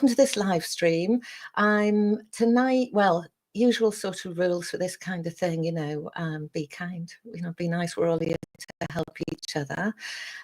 to this live stream. I'm tonight, well, usual sort of rules for this kind of thing, you know, be kind, you know, be nice. We're all here to help each other.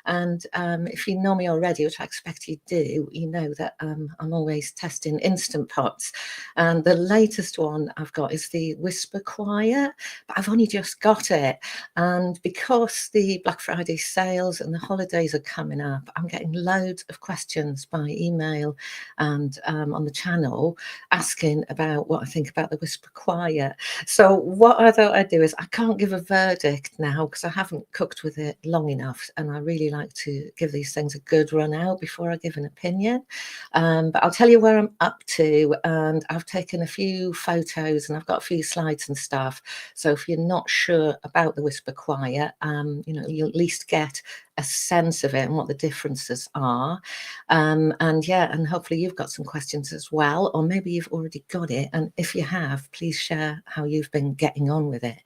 And if you know me already, which I expect you do, you know that I'm always testing Instant Pots. And the latest one I've got is the Whisper Quiet, but I've only just got it. And because the Black Friday sales and the holidays are coming up, I'm getting loads of questions by email and on the channel asking about what I think about the Whisper Quiet. So what I thought I'd do is, I can't give a verdict now because I haven't cooked with it long enough, and I really like to give these things a good run out before I give an opinion. But I'll tell you where I'm up to, and I've taken a few photos and I've got a few slides and stuff. So if you're not sure about the Whisper Quiet, you know, you'll at least get a sense of it and what the differences are. And yeah, and hopefully you've got some questions as well, or maybe you've already got it. And if you have, please share how you've been getting on with it.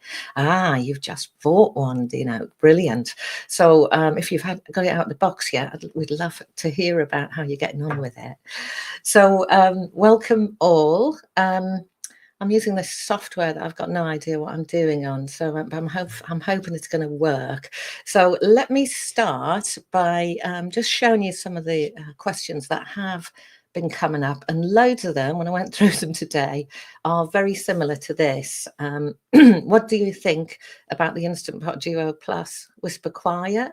You've just bought one, you know, brilliant. So if you've got it out of the box yet, we'd love to hear about how you're getting on with it. So welcome all. I'm using this software that I've got no idea what I'm doing on, so I'm hoping it's going to work. So let me start by just showing you some of the questions that have been coming up, and loads of them, when I went through them today, are very similar to this. What do you think about the Instant Pot Duo Plus Whisper Quiet?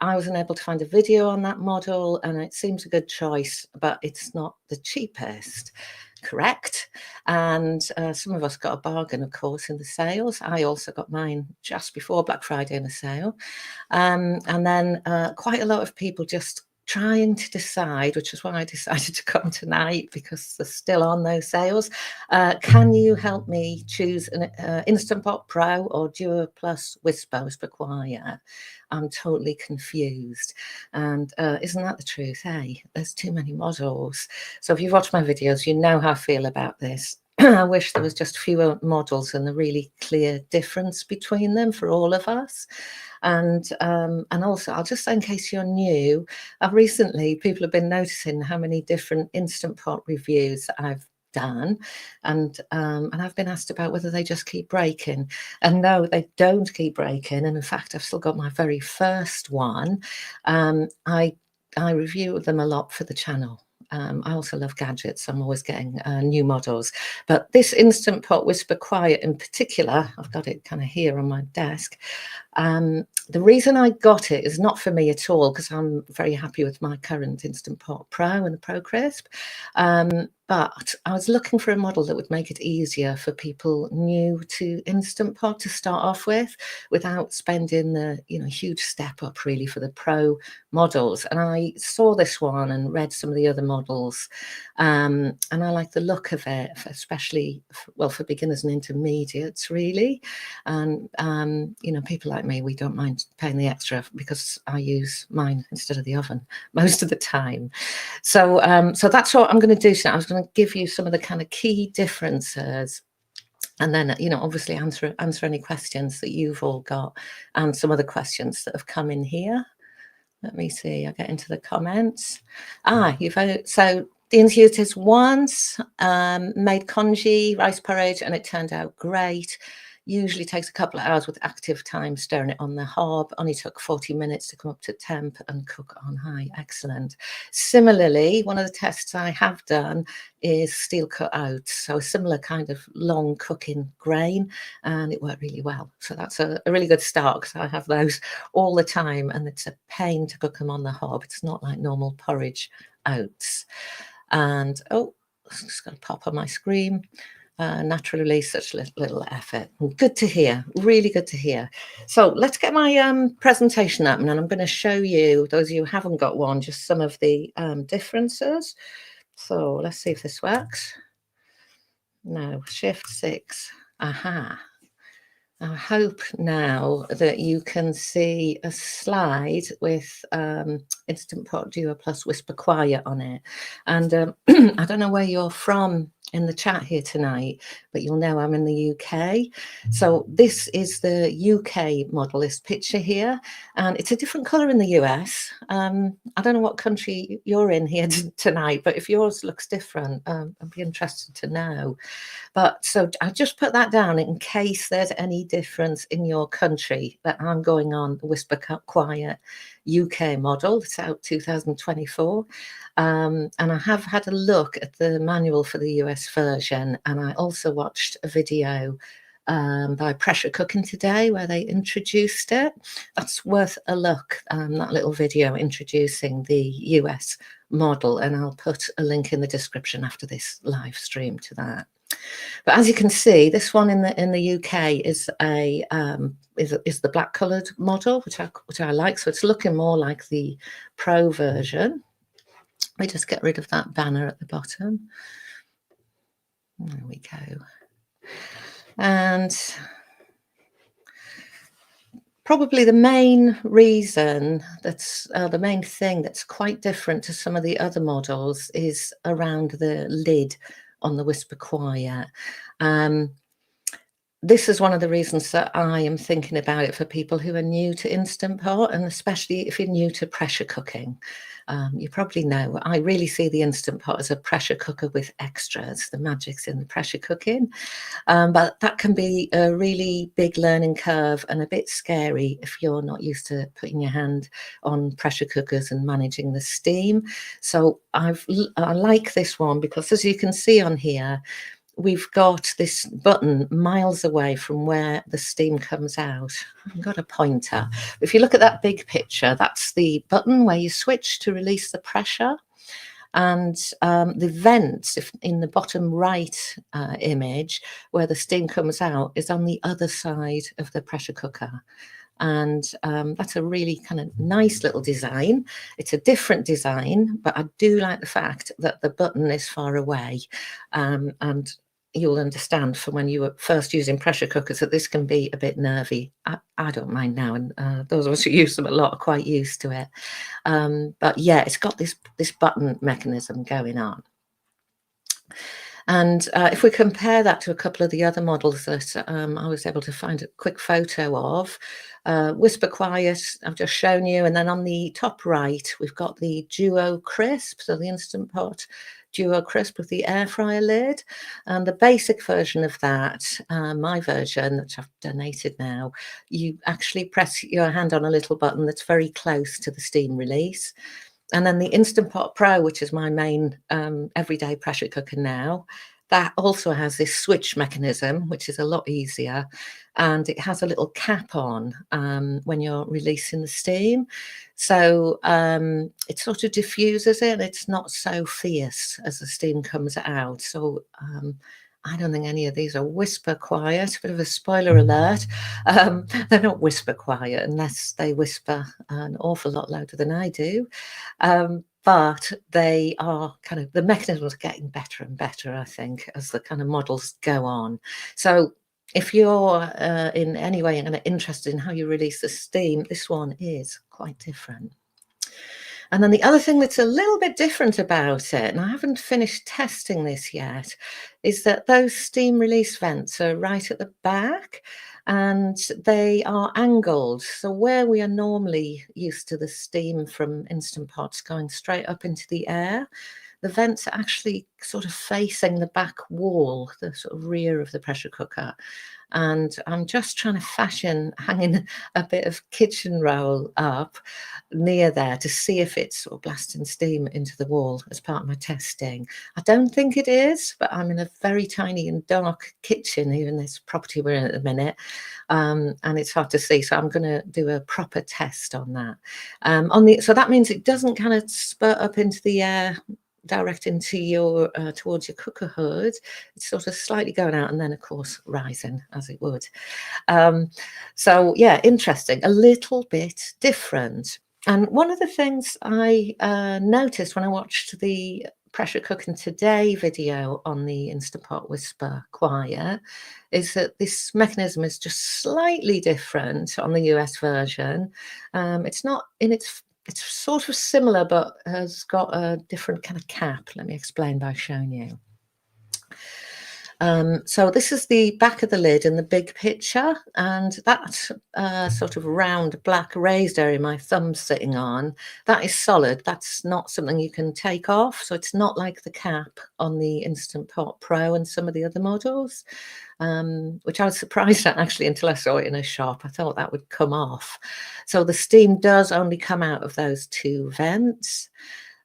I wasn't able to find a video on that model, and it seems a good choice, but it's not the cheapest. Correct. And some of us got a bargain, of course, in the sales. I also got mine just before Black Friday in a sale. And then quite a lot of people just trying to decide, which is why I decided to come tonight, because they're still on those sales. Can you help me choose an Instant Pot Pro or Duo Plus Whisper Quiet? I'm totally confused. And isn't that the truth, eh? There's too many models. So if you've watched my videos, you know how I feel about this. I wish there was just fewer models and a really clear difference between them for all of us. And also, I'll just say, in case you're new, recently people have been noticing how many different Instant Pot reviews I've done, and I've been asked about whether they just keep breaking, and no, they don't keep breaking. And in fact, I've still got my very first one. I review them a lot for the channel. I also love gadgets. I'm always getting new models. But this Instant Pot Whisper Quiet in particular, I've got it kind of here on my desk. The reason I got it is not for me at all, because I'm very happy with my current Instant Pot Pro and the Pro Crisp. But I was looking for a model that would make it easier for people new to Instant Pot to start off with, without spending the, you know, huge step up really for the Pro models. And I saw this one and read some of the other models, and I like the look of it, especially for beginners and intermediates, really. And you know, people like me, we don't mind paying the extra because I use mine instead of the oven most of the time. So so that's what I'm going to do tonight. I was going to give you some of the kind of key differences, and then, you know, obviously answer any questions that you've all got, and some of the questions that have come in here. Let me see, I get into the comments. So Dean's used his once, made congee rice porridge, and it turned out great. Usually takes a couple of hours with active time stirring it on the hob. Only took 40 minutes to come up to temp and cook on high. Excellent. Similarly, one of the tests I have done is steel cut oats, so a similar kind of long cooking grain, and it worked really well. So that's a really good start, because I have those all the time, and it's a pain to cook them on the hob. It's not like normal porridge oats. And oh, just got to pop on my screen. Naturally, such little effort. Good to hear, really good to hear. So let's get my presentation up, and then I'm going to show you, those of you who haven't got one, just some of the differences. So let's see if this works. No, Shift 6. Aha. I hope now that you can see a slide with Instant Pot Duo Plus Whisper Quiet on it. And I don't know where you're from in the chat here tonight, but you'll know I'm in the UK. So this is the UK model, this picture here, and it's a different colour in the US. I don't know what country you're in here tonight, but if yours looks different, I'd be interested to know. But so I just put that down in case there's any difference in your country, that I'm going on the Whisper Quiet UK model. It's out 2024. And I have had a look at the manual for the US version, and I also watched a video by Pressure Cooking Today where they introduced it. That's worth a look, that little video introducing the US model, and I'll put a link in the description after this live stream to that. But as you can see, this one in the UK is the black coloured model, which I like. So it's looking more like the Pro version. We just get rid of that banner at the bottom. There we go. And probably the main reason that's the main thing that's quite different to some of the other models is around the lid on the Whisper Quiet. This is one of the reasons that I am thinking about it for people who are new to Instant Pot, and especially if you're new to pressure cooking. You probably know, I really see the Instant Pot as a pressure cooker with extras. The magic's in the pressure cooking. But that can be a really big learning curve and a bit scary if you're not used to putting your hand on pressure cookers and managing the steam. So I like this one because, as you can see on here, we've got this button miles away from where the steam comes out. I've got a pointer. If you look at that big picture, that's the button where you switch to release the pressure. And the vents in the bottom right image where the steam comes out is on the other side of the pressure cooker. And that's a really kind of nice little design. It's a different design, but I do like the fact that the button is far away. And you'll understand from when you were first using pressure cookers that this can be a bit nervy. I don't mind now, and those of us who use them a lot are quite used to it. But yeah, it's got this button mechanism going on. And if we compare that to a couple of the other models that I was able to find a quick photo of, Whisper Quiet, I've just shown you. And then on the top right, we've got the Duo Crisp, so the Instant Pot Duo Crisp with the air fryer lid. And the basic version of that, my version, which I've donated now, you actually press your hand on a little button that's very close to the steam release. And then the Instant Pot Pro, which is my main everyday pressure cooker now, that also has this switch mechanism, which is a lot easier. And it has a little cap on when you're releasing the steam. So it sort of diffuses it. It's not so fierce as the steam comes out. So I don't think any of these are Whisper Quiet. Bit of a spoiler alert. They're not Whisper Quiet unless they whisper an awful lot louder than I do. But they are kind of, the mechanisms are getting better and better, I think, as the kind of models go on. So if you're in any way interested in how you release the steam, this one is quite different. And then the other thing that's a little bit different about it, and I haven't finished testing this yet, is that those steam release vents are right at the back and they are angled. So where we are normally used to the steam from Instant Pots going straight up into the air, the vents are actually sort of facing the back wall, the sort of rear of the pressure cooker. And I'm just trying to hanging a bit of kitchen roll up near there to see if it's sort of blasting steam into the wall as part of my testing. I don't think it is, but I'm in a very tiny and dark kitchen here in this property we're in at the minute, and it's hard to see. So I'm going to do a proper test on that. So that means it doesn't kind of spurt up into the air direct into your towards your cooker hood. It's sort of slightly going out and then of course rising as it would. So yeah, interesting, a little bit different. And one of the things I noticed when I watched the Pressure Cooking Today video on the Instant Pot Whisper Quiet is that this mechanism is just slightly different on the US version. It's not in it's sort of similar, but has got a different kind of cap. Let me explain by showing you. So this is the back of the lid in the big picture, and that sort of round black raised area my thumb's sitting on, that is solid. That's not something you can take off. So it's not like the cap on the Instant Pot Pro and some of the other models, which I was surprised at actually until I saw it in a shop. I thought that would come off. So the steam does only come out of those two vents.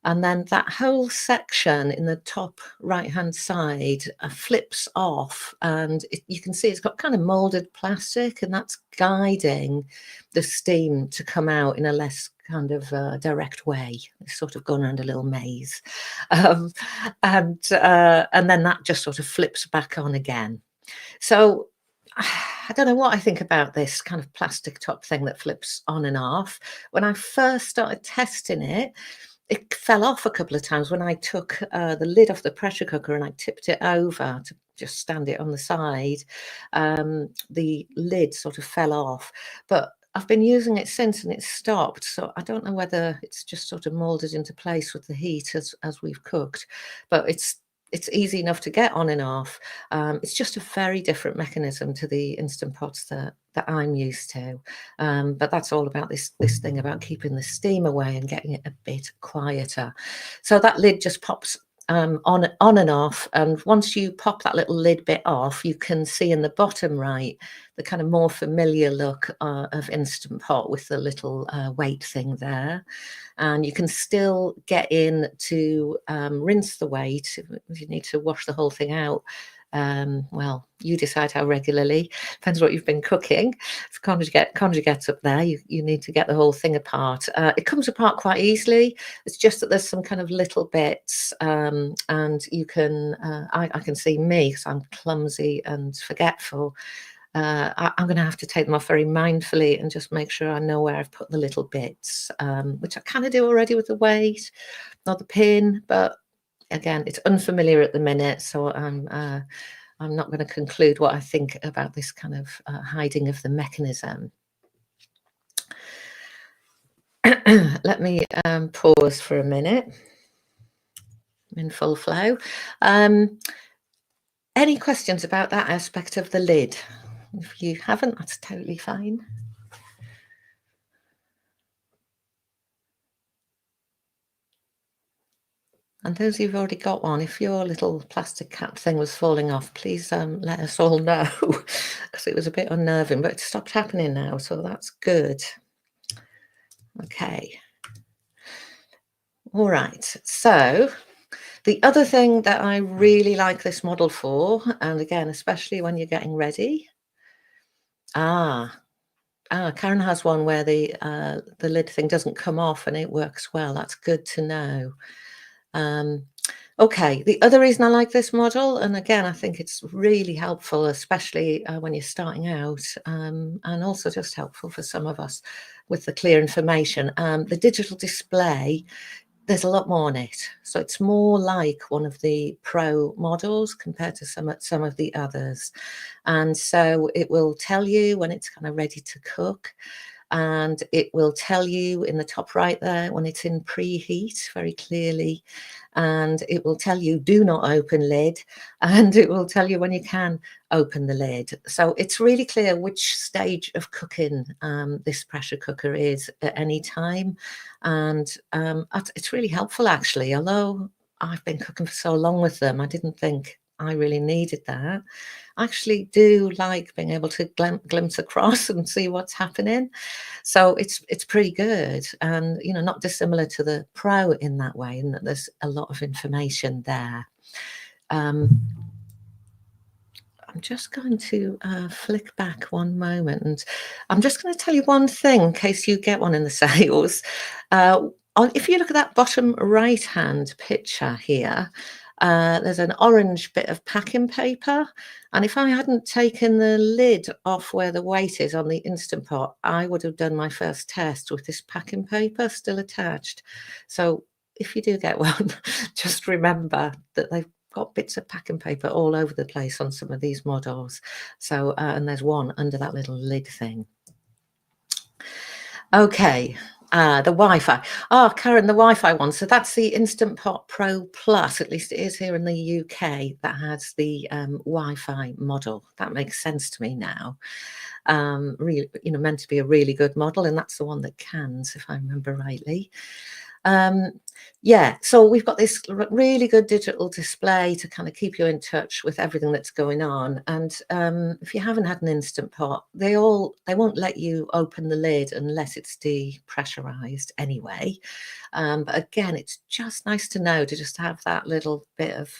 And then that whole section in the top right-hand side flips off, and you can see it's got kind of molded plastic, and that's guiding the steam to come out in a less kind of direct way. It's sort of gone around a little maze. And then that just sort of flips back on again. So I don't know what I think about this kind of plastic top thing that flips on and off. When I first started testing it, it fell off a couple of times when I took the lid off the pressure cooker and I tipped it over to just stand it on the side. The lid sort of fell off, but I've been using it since and it's stopped. So I don't know whether it's just sort of molded into place with the heat as we've cooked, but it's easy enough to get on and off. It's just a very different mechanism to the Instant Pots that I'm used to. But that's all about this thing about keeping the steam away and getting it a bit quieter. So that lid just pops on and off, and once you pop that little lid bit off, you can see in the bottom right the kind of more familiar look of Instant Pot with the little weight thing there. And you can still get in to rinse the weight if you need to wash the whole thing out. Well, you decide how regularly, depends what you've been cooking. If conjugate's up there, you need to get the whole thing apart. It comes apart quite easily. It's just that there's some kind of little bits, and you can, I can see me, because I'm clumsy and forgetful. I'm going to have to take them off very mindfully and just make sure I know where I've put the little bits, which I kind of do already with the weight or the pin, but again, it's unfamiliar at the minute, so I'm not going to conclude what I think about this kind of hiding of the mechanism. Let me pause for a minute. I'm in full flow. Any questions about that aspect of the lid? If you haven't, that's totally fine. And those who've already got one, if your little plastic cap thing was falling off, please let us all know, because it was a bit unnerving, but it stopped happening now, so that's good. Okay. All right. So the other thing that I really like this model for, and again, especially when you're getting ready. Karen has one where the lid thing doesn't come off and it works well. That's good to know. Okay, the other reason I like this model, and again, I think it's really helpful, especially when you're starting out, and also just helpful for some of us with the clear information. The digital display, there's a lot more on it. So it's more like one of the Pro models compared to some of the others. And so it will tell you when it's kind of ready to cook. And it will tell you in the top right there when it's in preheat very clearly. And it will tell you do not open lid, and it will tell you when you can open the lid. So it's really clear which stage of cooking this pressure cooker is at any time. And it's really helpful actually, although I've been cooking for so long with them, I didn't think I really needed that. I actually do like being able to glimpse across and see what's happening. So it's pretty good, and not dissimilar to the Pro in that way, in that there's a lot of information there. I'm just going to flick back one moment, and I'm just going to tell you one thing in case you get one in the sales. If you look at that bottom right-hand picture here, there's an orange bit of packing paper, and if I hadn't taken the lid off where the weight is on the Instant Pot, I would have done my first test with this packing paper still attached. So if you do get one, just remember that they've got bits of packing paper all over the place on some of these models. So and there's one under that little lid thing. Okay, The Wi-Fi. Oh, Karen, the Wi-Fi one. So that's the Instant Pot Pro Plus. At least it is here in the UK. That has the Wi-Fi model. That makes sense to me now. Really, meant to be a really good model, and that's the one that cans, if I remember rightly. Yeah, so we've got this really good digital display to kind of keep you in touch with everything that's going on. And if you haven't had an Instant Pot, they won't let you open the lid unless it's depressurized anyway. But again, it's just nice to know, to just have that little bit of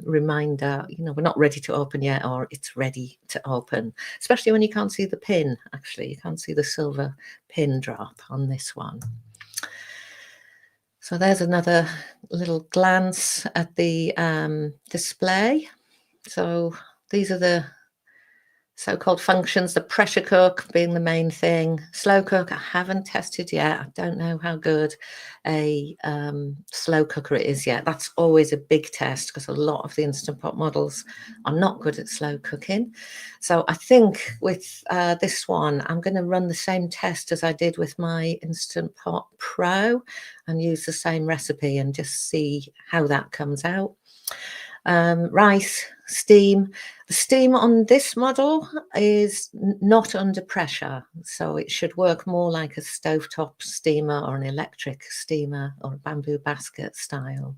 reminder, we're not ready to open yet, or it's ready to open, especially when you can't see the pin. Actually, you can't see the silver pin drop on this one. So there's another little glance at the display. So these are the so-called functions, the pressure cook being the main thing. Slow cook, I haven't tested yet. I don't know how good a slow cooker it is yet. That's always a big test, because a lot of the Instant Pot models are not good at slow cooking. So I think with this one, I'm going to run the same test as I did with my Instant Pot Pro and use the same recipe and just see how that comes out. Rice, steam. The steam on this model is not under pressure, so it should work more like a stovetop steamer or an electric steamer or a bamboo basket style.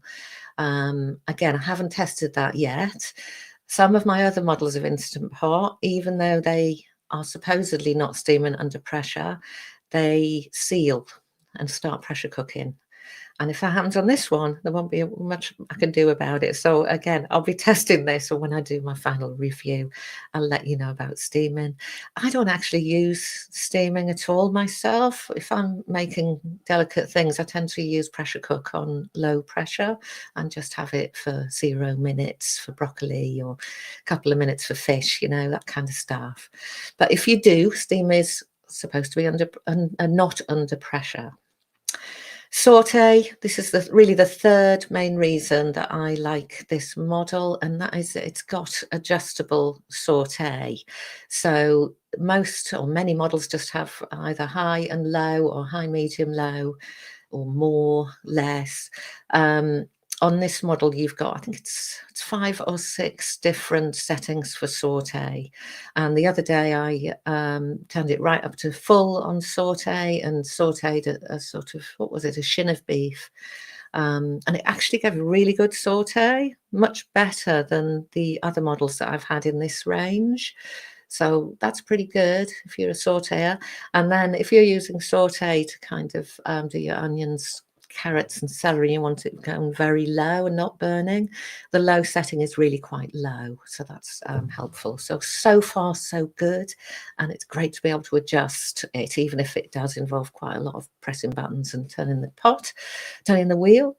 Again, I haven't tested that yet. Some of my other models of Instant Pot, even though they are supposedly not steaming under pressure, they seal and start pressure cooking. And if that happens on this one, there won't be much I can do about it. So again, I'll be testing this, or when I do my final review, I'll let you know about steaming. I don't actually use steaming at all myself. If I'm making delicate things, I tend to use pressure cook on low pressure and just have it for 0 minutes for broccoli, or a couple of minutes for fish, that kind of stuff. But if you do, steam is supposed to be not under pressure. Saute, this is really the third main reason that I like this model, and that is that it's got adjustable saute. So most or many models just have either high and low, or high, medium, low, or more, less. On this model, you've got, I think it's 5 or 6 different settings for saute. And the other day I turned it right up to full on saute and sauteed a sort of, what was it, a shin of beef. And it actually gave a really good saute, much better than the other models that I've had in this range. So that's pretty good if you're a sauteer. And then if you're using saute to kind of do your onions, carrots and celery, you want it going very low and not burning, the low setting is really quite low, so that's helpful. So far so good, and it's great to be able to adjust it, even if it does involve quite a lot of pressing buttons and turning the wheel.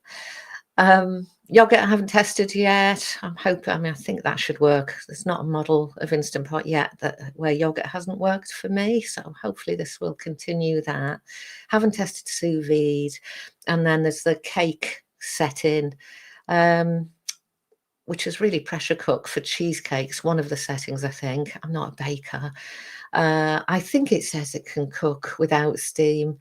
Yogurt I haven't tested yet. I think that should work. There's not a model of Instant Pot yet where yogurt hasn't worked for me, so hopefully this will continue that. Haven't tested sous vide. And then there's the cake setting, which is really pressure cook for cheesecakes, one of the settings, I think. I'm not a baker. I think it says it can cook without steam.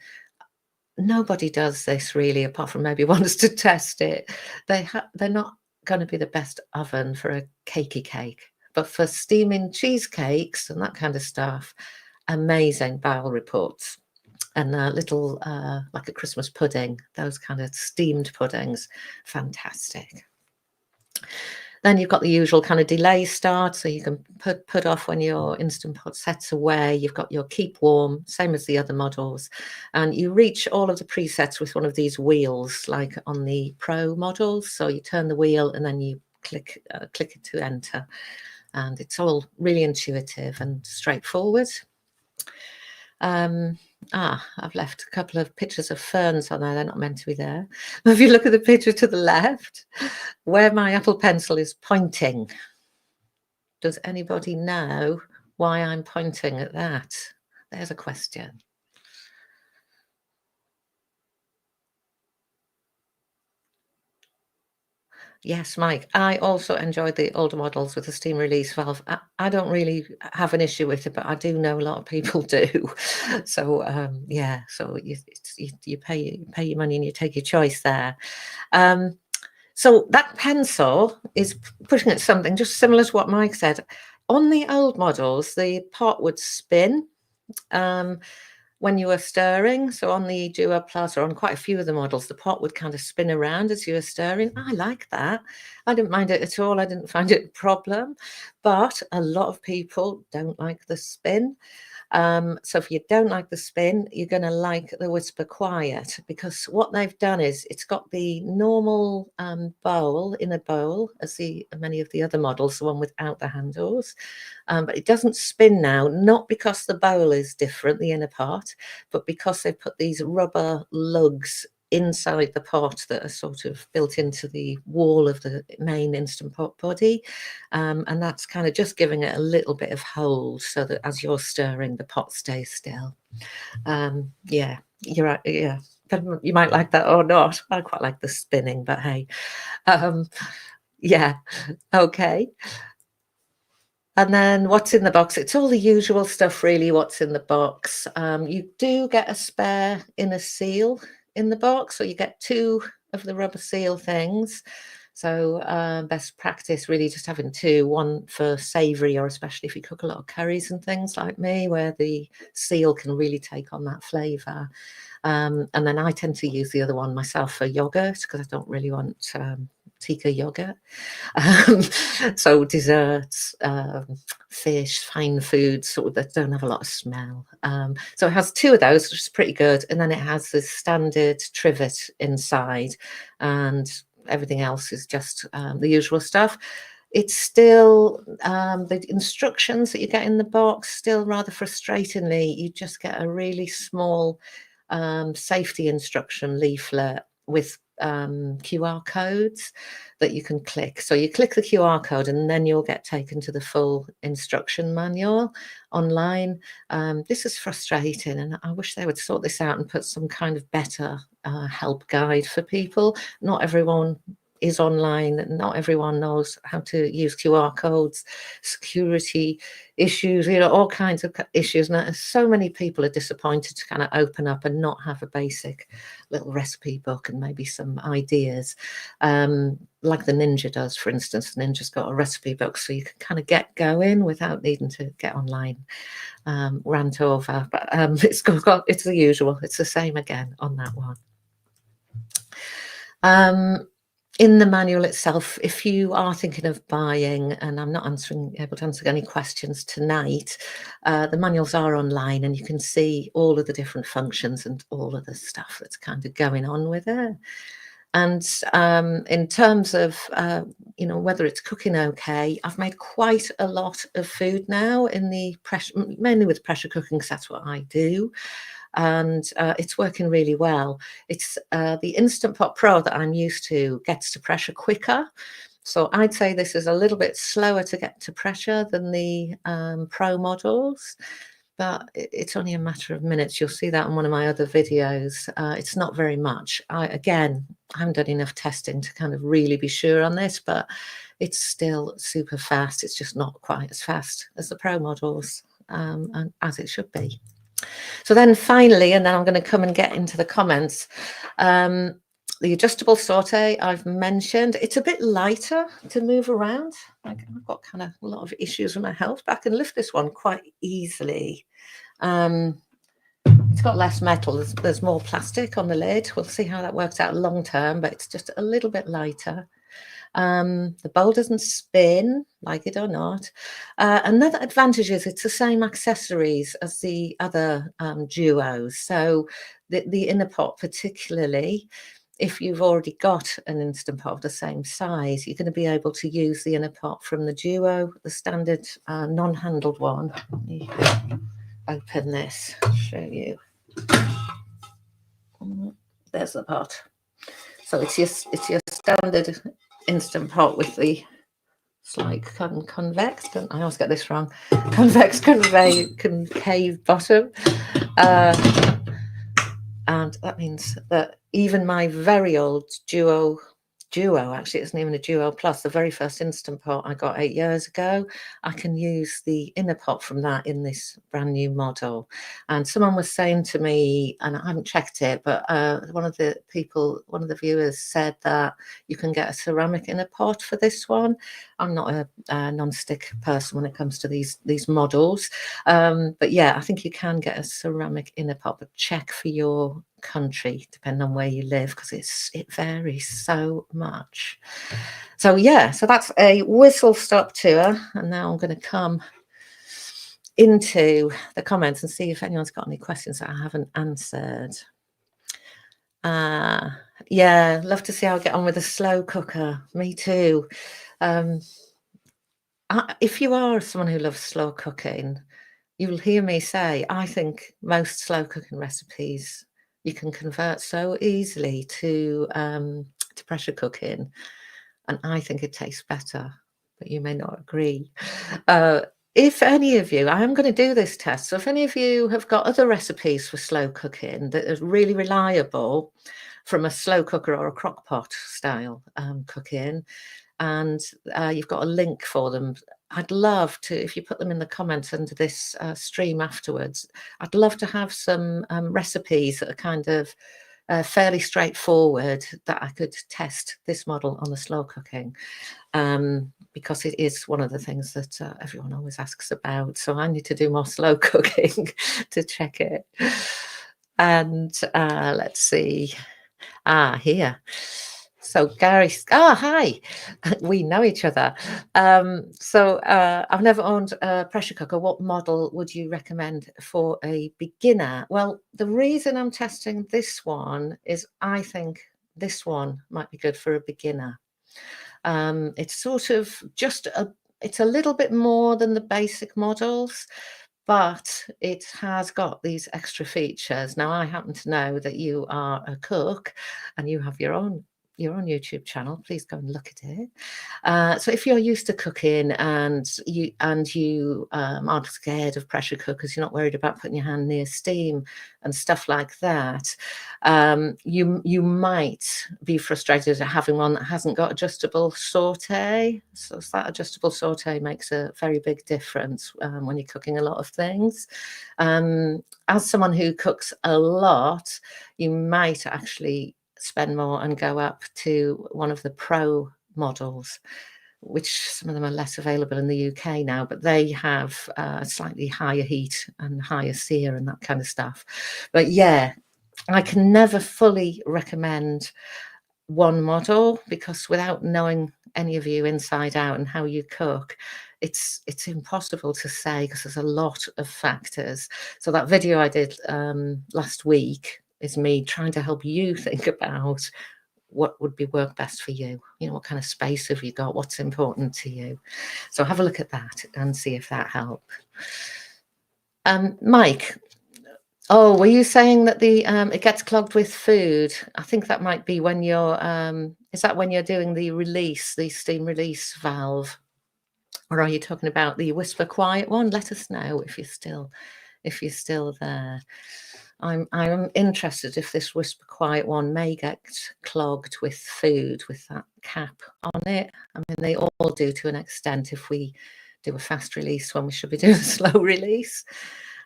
Nobody does this really, apart from maybe wants to test it. They're not going to be the best oven for a cakey cake, but for steaming cheesecakes and that kind of stuff, amazing bowel reports. And little like a Christmas pudding, those kind of steamed puddings, fantastic. Then you've got the usual kind of delay start, so you can put off when your Instant Pot sets away. You've got your keep warm, same as the other models. And you reach all of the presets with one of these wheels, like on the Pro models. So you turn the wheel and then you click it to enter. And it's all really intuitive and straightforward. I've left a couple of pictures of ferns on there. They're not meant to be there. If you look at the picture to the left, where my Apple Pencil is pointing, does anybody know why I'm pointing at that? There's a question. Yes, Mike. I also enjoyed the older models with the steam release valve. I don't really have an issue with it, but I do know a lot of people do. So yeah, so you pay your money and you take your choice there. So that pencil is pushing at something just similar to what Mike said. On the old models, the pot would spin. When you were stirring. So on the Duo Plus or on quite a few of the models, the pot would kind of spin around as you were stirring. I like that. I didn't mind it at all. I didn't find it a problem. But a lot of people don't like the spin. So if you don't like the spin, you're going to like the Whisper Quiet, because what they've done is it's got the normal bowl in a bowl as many of the other models, the one without the handles, but it doesn't spin now, not because the bowl is different, the inner part, but because they've put these rubber lugs inside the pot that are sort of built into the wall of the main Instant Pot body, and that's kind of just giving it a little bit of hold so that as you're stirring, the pot stays still. Yeah, you're right. Yeah, you might like that or not. I quite like the spinning, but hey, yeah, okay. And then what's in the box? It's all the usual stuff, really, what's in the box. You do get a spare inner seal in the box, so you get 2 of the rubber seal things. So best practice, really, just having 2, one for savoury, or especially if you cook a lot of curries and things like me, where the seal can really take on that flavour. And then I tend to use the other one myself for yoghurt, because I don't really want tikka yogurt. So desserts, fish, fine foods, sort of, that don't have a lot of smell. So it has 2 of those, which is pretty good. And then it has this standard trivet inside, and everything else is just the usual stuff. It's still the instructions that you get in the box, still rather frustratingly, you just get a really small safety instruction leaflet with QR codes that you can click. So you click the QR code and then you'll get taken to the full instruction manual online. This is frustrating, and I wish they would sort this out and put some kind of better help guide for people. Not everyone is online, not everyone knows how to use QR codes, security issues, all kinds of issues. And so many people are disappointed to kind of open up and not have a basic little recipe book and maybe some ideas, like the Ninja does, for instance. Ninja's got a recipe book, so you can kind of get going without needing to get online, rant over. But it's the usual. It's the same again on that one. In the manual itself, if you are thinking of buying, and I'm not able to answer any questions tonight, the manuals are online and you can see all of the different functions and all of the stuff that's kind of going on with it. And in terms of, whether it's cooking okay, I've made quite a lot of food now in the mainly with pressure cooking, because that's what I do. And it's working really well. It's the Instant Pot Pro that I'm used to gets to pressure quicker. So I'd say this is a little bit slower to get to pressure than the Pro models, but it's only a matter of minutes. You'll see that in one of my other videos. It's not very much. I haven't done enough testing to kind of really be sure on this, but it's still super fast. It's just not quite as fast as the Pro models, and as it should be. So then finally, and then I'm going to come and get into the comments, the adjustable saute I've mentioned. It's a bit lighter to move around. I've got kind of a lot of issues with my health, but I can lift this one quite easily. It's got less metal. There's more plastic on the lid. We'll see how that works out long term, but it's just a little bit lighter. The bowl doesn't spin, like it or not. Another advantage is it's the same accessories as the other duos. So the inner pot particularly, if you've already got an Instant Pot of the same size, you're going to be able to use the inner pot from the duo, the standard non-handled one. Let me open this, show you. There's the pot. So it's your standard Instant Pot with the slight convex. I always get this wrong. Convex concave bottom, and that means that even my very old Duo Duo, actually. It's not even a Duo Plus. The very first Instant Pot I got 8 years ago, I can use the inner pot from that in this brand new model. And someone was saying to me, and I haven't checked it, but one of the viewers said that you can get a ceramic inner pot for this one. I'm not a non-stick person when it comes to these models, but yeah, I think you can get a ceramic inner pot, but check for your country depending on where you live, because it varies so much. So yeah, so that's a whistle stop tour, and now I'm going to come into the comments and see if anyone's got any questions that I haven't answered. Yeah, love to see how I get on with a slow cooker. Me too. If you are someone who loves slow cooking, you will hear me say, I think most slow cooking recipes you can convert so easily to pressure cooking, and I think it tastes better, but you may not agree. If any of you, I am going to do this test, so if any of you have got other recipes for slow cooking that are really reliable from a slow cooker or a crock pot style cooking, and you've got a link for them, I'd love to, if you put them in the comments under this stream afterwards, I'd love to have some recipes that are kind of fairly straightforward that I could test this model on the slow cooking, because it is one of the things that everyone always asks about. So I need to do more slow cooking to check it. And let's see. Here. So Gary, hi, we know each other. So I've never owned a pressure cooker. What model would you recommend for a beginner? Well, the reason I'm testing this one is I think this one might be good for a beginner. It's sort of it's a little bit more than the basic models, but it has got these extra features. Now, I happen to know that you are a cook and you have your own YouTube channel. Please go and look at it. So if you're used to cooking and you aren't scared of pressure cookers, you're not worried about putting your hand near steam and stuff like that, you might be frustrated at having one that hasn't got adjustable saute. So that adjustable saute makes a very big difference when you're cooking a lot of things. As someone who cooks a lot, you might actually spend more and go up to one of the Pro models, which some of them are less available in the UK now, but they have slightly higher heat and higher sear and that kind of stuff. But yeah, I can never fully recommend one model, because without knowing any of you inside out and how you cook, it's impossible to say, because there's a lot of factors. So that video I did last week is me trying to help you think about what would work best for you. You know, what kind of space have you got? What's important to you? So have a look at that and see if that helps. Mike, oh, were you saying that the it gets clogged with food? I think that might be when you're is that when you're doing the release, the steam release valve, or are you talking about the whisper quiet one? Let us know if you're still there. I'm interested if this whisper quiet one may get clogged with food with that cap on it. I mean, they all do to an extent if we do a fast release when we should be doing a slow release.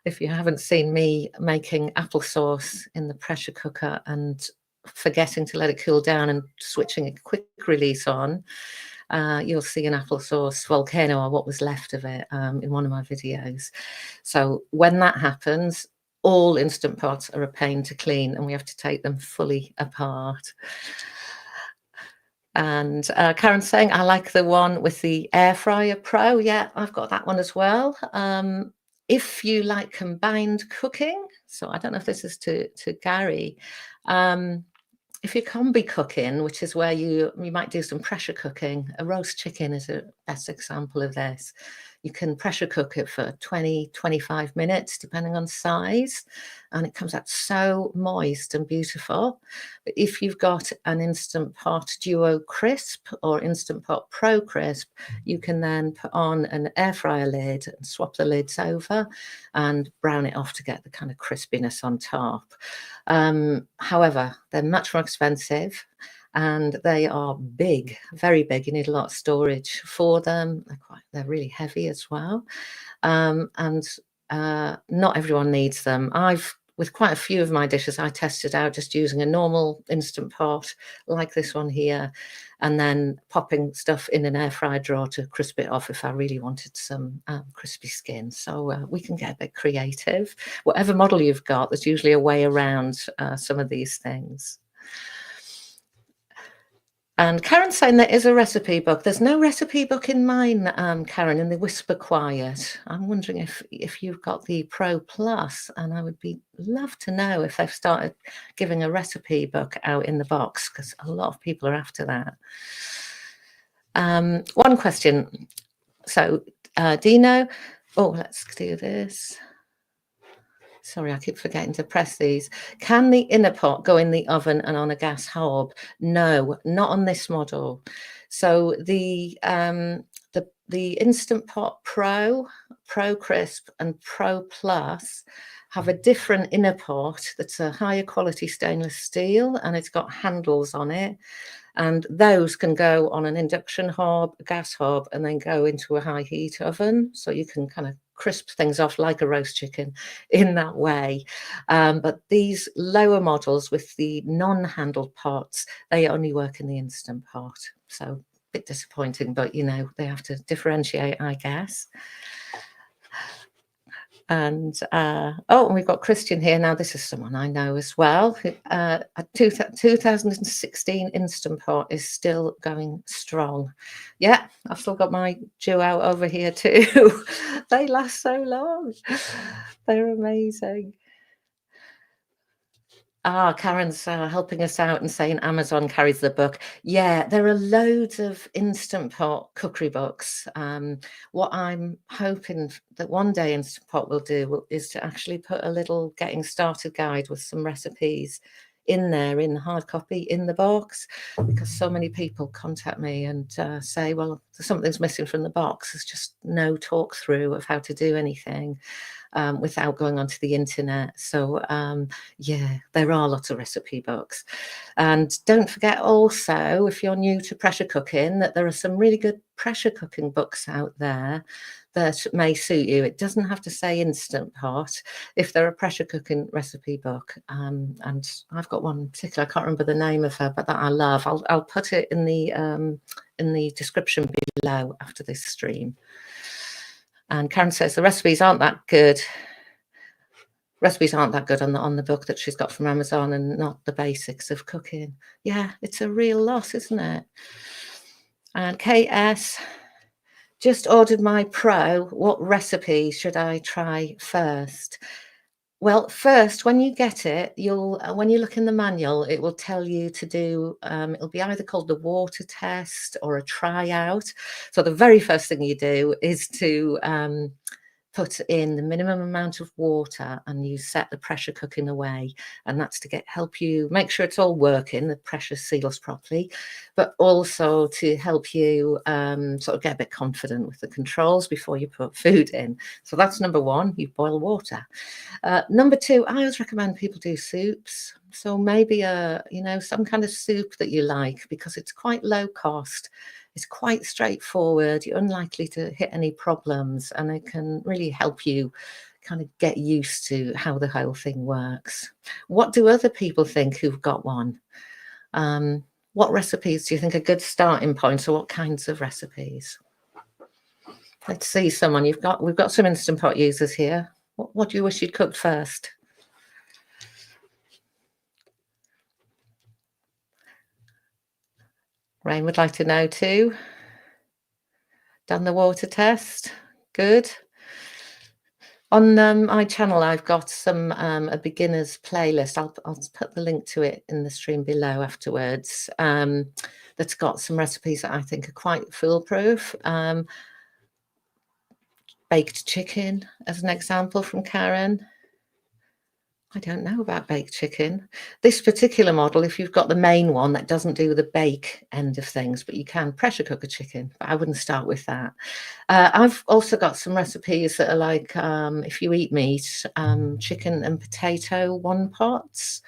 If you haven't seen me making applesauce in the pressure cooker and forgetting to let it cool down and switching a quick release on, you'll see an applesauce volcano, or what was left of it, in one of my videos. So when that happens, all Instant Pots are a pain to clean, and we have to take them fully apart. And Karen's saying, I like the one with the Air Fryer Pro. Yeah, I've got that one as well. If you like combined cooking, so I don't know if this is to Gary, if you're combi cooking, which is where you might do some pressure cooking, a roast chicken is a best example of this. You can pressure cook it for 20, 25 minutes, depending on size, and it comes out so moist and beautiful. But if you've got an Instant Pot Duo Crisp or Instant Pot Pro Crisp, you can then put on an air fryer lid and swap the lids over and brown it off to get the kind of crispiness on top. However, they're much more expensive, and they are big, very big. You need a lot of storage for them. They're really heavy as well. And not everyone needs them. With quite a few of my dishes, I tested out just using a normal Instant Pot like this one here, and then popping stuff in an air fryer drawer to crisp it off if I really wanted some crispy skin. So we can get a bit creative. Whatever model you've got, there's usually a way around some of these things. And Karen's saying there is a recipe book. There's no recipe book in mine, Karen, in the Whisper Quiet. I'm wondering if you've got the Pro Plus, and I would love to know if they've started giving a recipe book out in the box, because a lot of people are after that. One question. So, Dino, let's do this. Sorry, I keep forgetting to press these. Can the inner pot go in the oven and on a gas hob? No, not on this model. So the Instant Pot Pro, Pro Crisp, and Pro Plus have a different inner pot that's a higher quality stainless steel, and it's got handles on it. And those can go on an induction hob, a gas hob, and then go into a high heat oven. So you can kind of crisp things off like a roast chicken in that way. But these lower models with the non-handled pots, they only work in the Instant Pot. So a bit disappointing, but they have to differentiate, I guess. And we've got Christian here. Now, this is someone I know as well. A 2016 Instant Pot is still going strong. Yeah, I've still got my duo over here too. They last so long. They're amazing. Karen's helping us out and saying Amazon carries the book. Yeah, there are loads of Instant Pot cookery books. What I'm hoping that one day Instant Pot will do is to actually put a little getting started guide with some recipes in there in hard copy in the box, because so many people contact me and say, well, something's missing from the box. There's just no talk through of how to do anything. Without going onto the internet. So yeah, there are lots of recipe books. And don't forget also, if you're new to pressure cooking, that there are some really good pressure cooking books out there that may suit you. It doesn't have to say Instant Pot if they're a pressure cooking recipe book. And I've got one particular, I can't remember the name of her, but that I love. I'll put it in the description below after this stream. And Karen says the recipes aren't that good. Recipes aren't that good on the book that she's got from Amazon, and not the basics of cooking. Yeah, it's a real loss, isn't it? And KS, just ordered my Pro. What recipe should I try first? Well, first, when you get it, when you look in the manual, it will tell you to do, it'll be either called the water test or a tryout. So the very first thing you do is to put in the minimum amount of water, and you set the pressure cooking away, and that's to help you make sure it's all working, the pressure seals properly, but also to help you sort of get a bit confident with the controls before you put food in. So that's number one, you boil water. Number two, I always recommend people do soups. So maybe some kind of soup that you like, because it's quite low cost. It's quite straightforward. You're unlikely to hit any problems, and it can really help you kind of get used to how the whole thing works. What do other people think who've got one? What recipes do you think are good starting points, or what kinds of recipes? Let's see, someone we've got some Instant Pot users here. What do you wish you'd cooked first? Rain would like to know too. Done the water test. Good. On my channel, I've got some a beginner's playlist. I'll put the link to it in the stream below afterwards. That's got some recipes that I think are quite foolproof. Baked chicken, as an example, from Karen. I don't know about baked chicken. This particular model, if you've got the main one, that doesn't do the bake end of things, but you can pressure cook a chicken, but I wouldn't start with that. I've also got some recipes that are like, if you eat meat, chicken and potato one pots.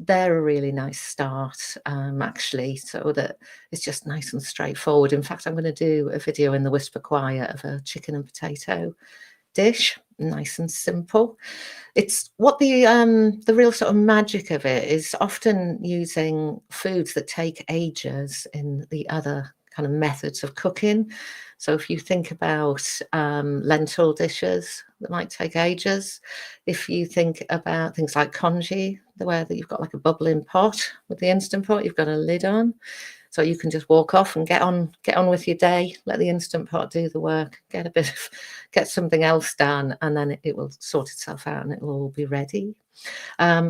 they're a really nice start, actually, so that it's just nice and straightforward. In fact, I'm going to do a video in the Whisper Quiet of a chicken and potato dish, nice and simple. It's what the real sort of magic of it is, often using foods that take ages in the other kind of methods of cooking. So if you think about lentil dishes that might take ages, if you think about things like congee, the way that you've got like a bubbling pot with the Instant Pot, you've got a lid on. So you can just walk off and get on with your day, let the Instant Pot do the work, get something else done, and then it will sort itself out and it will all be ready.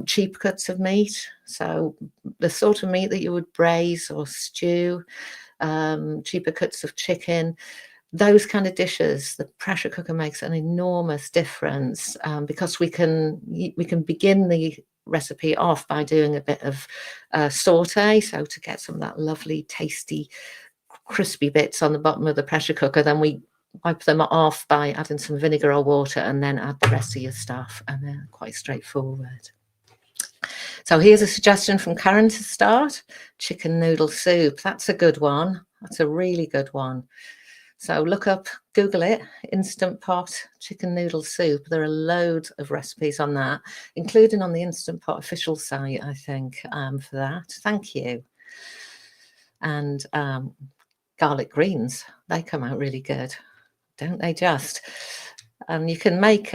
Cheap cuts of meat, so the sort of meat that you would braise or stew, cheaper cuts of chicken, those kind of dishes, the pressure cooker makes an enormous difference, because we can begin the recipe off by doing a bit of saute, so to get some of that lovely tasty crispy bits on the bottom of the pressure cooker. Then we wipe them off by adding some vinegar or water, and then add the rest of your stuff, and they're quite straightforward. So here's a suggestion from Karen to start: chicken noodle soup. That's a good one. That's a really good one. So Google it, Instant Pot chicken noodle soup. There are loads of recipes on that, including on the Instant Pot official site, I think, for that. Thank you. And garlic greens, they come out really good, don't they just? You can make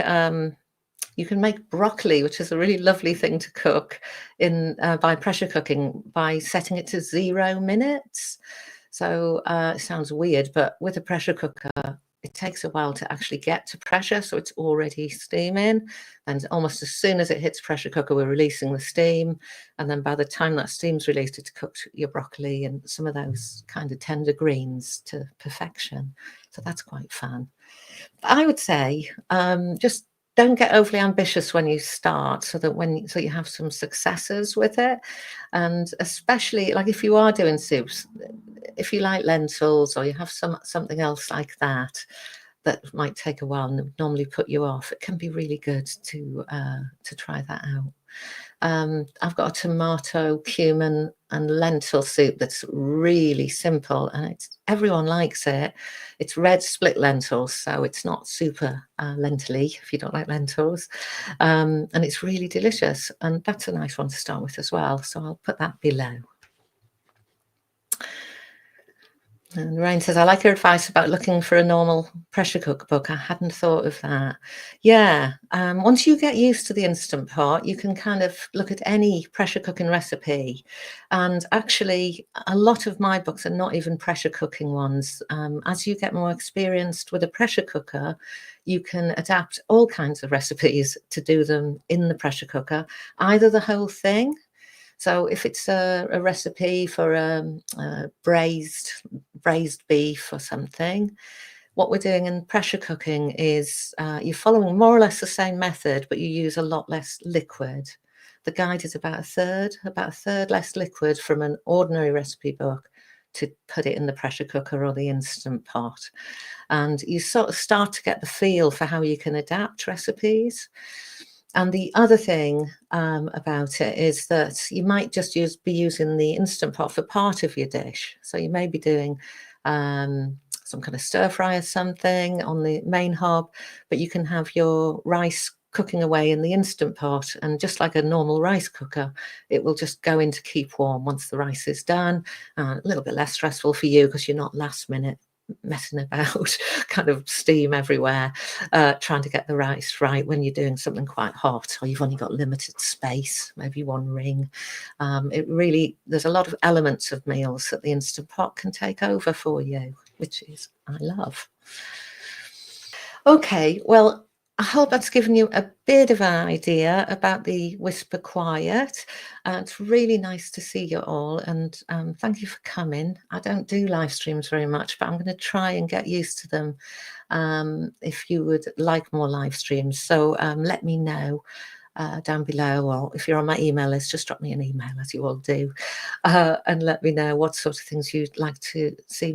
broccoli, which is a really lovely thing to cook by pressure cooking, by setting it to 0 minutes. So it sounds weird, but with a pressure cooker, it takes a while to actually get to pressure, so it's already steaming. And almost as soon as it hits pressure cooker, we're releasing the steam. And then by the time that steam's released, it's cooked your broccoli and some of those kind of tender greens to perfection. So that's quite fun. I would say just don't get overly ambitious when you start, so you have some successes with it. And especially like if you are doing soups, if you like lentils or you have something else like that might take a while and would normally put you off, it can be really good to try that out. I've got a tomato, cumin and lentil soup that's really simple, and everyone likes it. It's red split lentils, so it's not super lentily if you don't like lentils, and it's really delicious, and that's a nice one to start with as well, so I'll put that below. And Ryan says, I like your advice about looking for a normal pressure cook book. I hadn't thought of that. Yeah, once you get used to the Instant Pot, you can kind of look at any pressure cooking recipe. And actually, a lot of my books are not even pressure cooking ones. As you get more experienced with a pressure cooker, you can adapt all kinds of recipes to do them in the pressure cooker, either the whole thing. So if it's a recipe for braised beef or something, what we're doing in pressure cooking is you're following more or less the same method, but you use a lot less liquid. The guide is about a third less liquid from an ordinary recipe book to put it in the pressure cooker or the Instant Pot. And you sort of start to get the feel for how you can adapt recipes. And the other thing about it is that you might just be using the Instant Pot for part of your dish. So you may be doing some kind of stir fry or something on the main hob, but you can have your rice cooking away in the Instant Pot, and just like a normal rice cooker, it will just go in to keep warm once the rice is done. A little bit less stressful for you because you're not last minute messing about, kind of steam everywhere, trying to get the rice right when you're doing something quite hot or you've only got limited space, maybe one ring. There's a lot of elements of meals that the Instant Pot can take over for you, which is I love. Okay, well, I hope that's given you a bit of an idea about the Whisper Quiet. It's really nice to see you all, and thank you for coming. I don't do live streams very much, but I'm going to try and get used to them if you would like more live streams. So let me know down below, or if you're on my email list, just drop me an email, as you all do, and let me know what sort of things you'd like to see me